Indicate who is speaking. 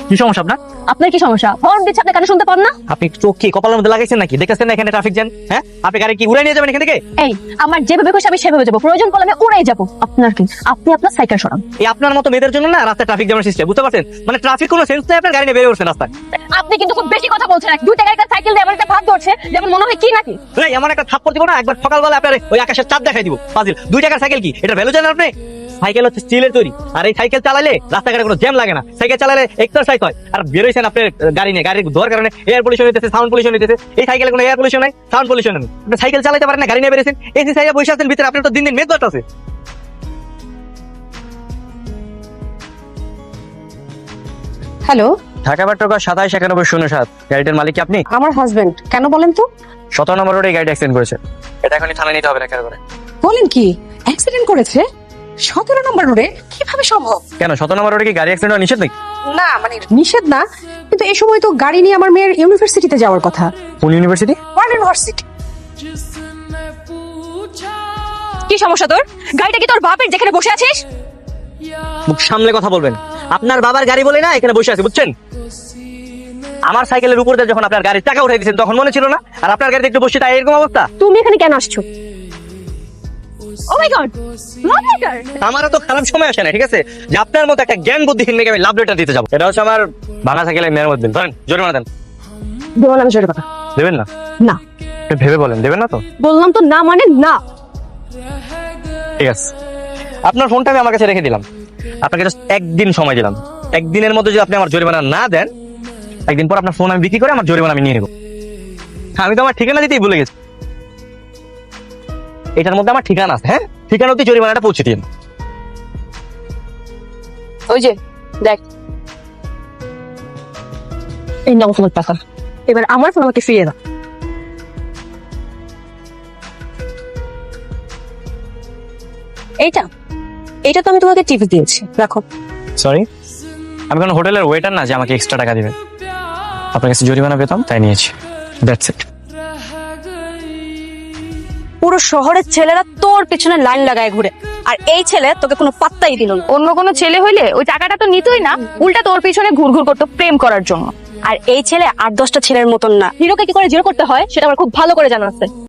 Speaker 1: কি সমস্যা আপনার?
Speaker 2: আপনার কি সমস্যা? হর্ন দিচ্ছে, আপনি কানে শুনতে পান না?
Speaker 1: আপনি চোখ কি কপালের মধ্যে লাগাইছেন নাকি? দেখতেছেন না এখানে ট্রাফিক জ্যাম? হ্যাঁ, আপনি গাড়ি কি উড়াই নিয়ে যাবেন এখান থেকে?
Speaker 2: এই, আমার যেভাবে খুশি আমি সেভাবে যাবো, প্রয়োজন পড়লে আমি উড়াই যাবো। আপনার কি? আপনি আপনার সাইকেল সরান।
Speaker 1: এই আপনার মতো মেয়েদের জন্য না রাস্তায় ট্রাফিক জ্যামের সিস্টেম, বুঝতে পারছেন? মানে ট্রাফিক কোনো সেন্স নেই, আপনার গাড়ি নিয়ে বেরিয়ে পড়ছেন রাস্তায়।
Speaker 2: আপনি কিন্তু খুব বেশি কথা বলছেন। দুইটা গাড়িতে সাইকেল দিয়ে আমার একটা ভাগ ধরছে, যেমন মনে হয় কি নাকি?
Speaker 1: এই এমন একটা থাপ্পড় দিব না, একবার সকালবেলা আপনার ওই আকাশের চাঁদ দেখাই দিব। ফাজিল, 2 টাকার সাইকেল কি এটা ভ্যালু জানেন আপনি? সাইকেল হচ্ছে স্টিলের তৈরি, আর এই সাইকেল চালালে রাস্তাঘাটে কোনো জ্যাম লাগে না। সাইকেল চালালে এক্সারসাইজ হয়। আর বেরোইছেন আপনার গাড়ি নিয়ে, গাড়ির ধোয়ার কারণে এয়ার পলিউশন হইতেছে, সাউন্ড পলিউশন হইতেছে। এই সাইকেলে কোনো এয়ার পলিউশন নাই, সাউন্ড পলিউশন নেই। আপনি সাইকেল চালাতে পারেন না, গাড়ি নিয়ে বেরিয়েছেন, এসি সাইকেল বসে আছেন ভিতরে, আপনার তো দিন দিন মেদ বাড়তেছে।
Speaker 3: হ্যালো,
Speaker 1: ঢাকা মেট্রো 279107 গাড়িটার মালিক কি আপনি?
Speaker 3: আমার হাজবেন্ড। কেন বলেন তো?
Speaker 1: 17 নম্বর রোডে গাড়ি অ্যাক্সিডেন্ট করেছে, এটা এখনই থানায় নিতে হবে না করে।
Speaker 3: বলেন কি, অ্যাক্সিডেন্ট করেছে 17 নম্বর রোডে? কিভাবে সম্ভব?
Speaker 1: কেন 17 নম্বর রোডে কি গাড়ি অ্যাক্সিডেন্ট নিষেধ নাকি?
Speaker 3: না মানে নিষেধ না, কিন্তু এই সময় তো গাড়ি নিয়ে আমার মেয়ের ইউনিভার্সিটিতে যাওয়ার কথা।
Speaker 1: কোন ইউনিভার্সিটি?
Speaker 3: World university.
Speaker 2: কি সমস্যা তোর? গাড়িটা কি তোর বাপের, যেখানে বসে আছিস?
Speaker 1: মুখ সামলে কথা বলবেন। আপনার বাবার গাড়ি বলে না এখানে বসে আছে, বুঝছেন? আমার সাইকেলের উপর দিয়ে যখন আপনার গাড়ির টাকা উঠাই দিয়েছেন তখন মনে ছিল না? আর আপনার গাড়িতে একটু বসে তাই এরকম অবস্থা?
Speaker 2: তুমি এখানে কেন আসছো? ও মাই গড, লাভ লেটার!
Speaker 1: আমারও তো খারাপ সময় আসে না, ঠিক আছে, যে আপনার মতো একটা জ্ঞান বুদ্ধিহীন মেয়েকে আমি লাভ লেটার দিতে যাবো। এটা হচ্ছে আমার ভাঙা সাইকেলের মেরামত বিল, ধরেন জরিমানা দেন।
Speaker 2: বললাম আমি জোরে কথা।
Speaker 1: দেবেন না?
Speaker 2: না।
Speaker 1: একটু ভেবে বলেন, দেবেন না তো?
Speaker 2: বললাম তো না মানে না।
Speaker 1: ঠিক আছে, আপনার ফোনটা আমি আমার কাছে রেখে দিলাম, আপনাকে জাস্ট একদিন সময় দিলাম। একদিনের মধ্যে যদি আপনি আমার জরিমানা না দেন, একদিন পর আপনার ফোন আমি বিক্রি করে আমার জরিমানা আমি নিয়ে নেবো। আমি তো আমার ঠিকানা দিতেই ভুলে গেছি। এটার মধ্যে আমার ঠিকানা আছে, হ্যাঁ, ঠিকানাতে জরিমানাটা পৌঁছে দিন।
Speaker 2: ওই যে দেখ, এই নাও তোমার টাকা। এবার আমার ফোন আমাকে ফিরিয়ে দাও। এইটা এইটা তো আমি তোমাকে টিপস দিয়েছি, রাখো।
Speaker 1: সরি, আমি কোনো হোটেলের ওয়েটার না যে আমাকে এক্সট্রা টাকা দিবেন। আপনার কাছে জরিমানা পেতাম তাই নিয়েছি, দ্যাটস ইট।
Speaker 2: পুরো শহরের ছেলেরা তোর পেছনে লাইন লাগায় ঘুরে, আর এই ছেলে তোকে কোনো পাত্তাই দিল না। অন্য কোনো ছেলে হইলে ওই টাকাটা তো নিতই না, উল্টা তোর পিছনে ঘুরঘুর করতো প্রেম করার জন্য। আর এই ছেলে 8-10টা ছেলের মতন না। হিরোকে কি করে জিরো করতে হয় সেটা আমার খুব ভালো করে জানা আছে।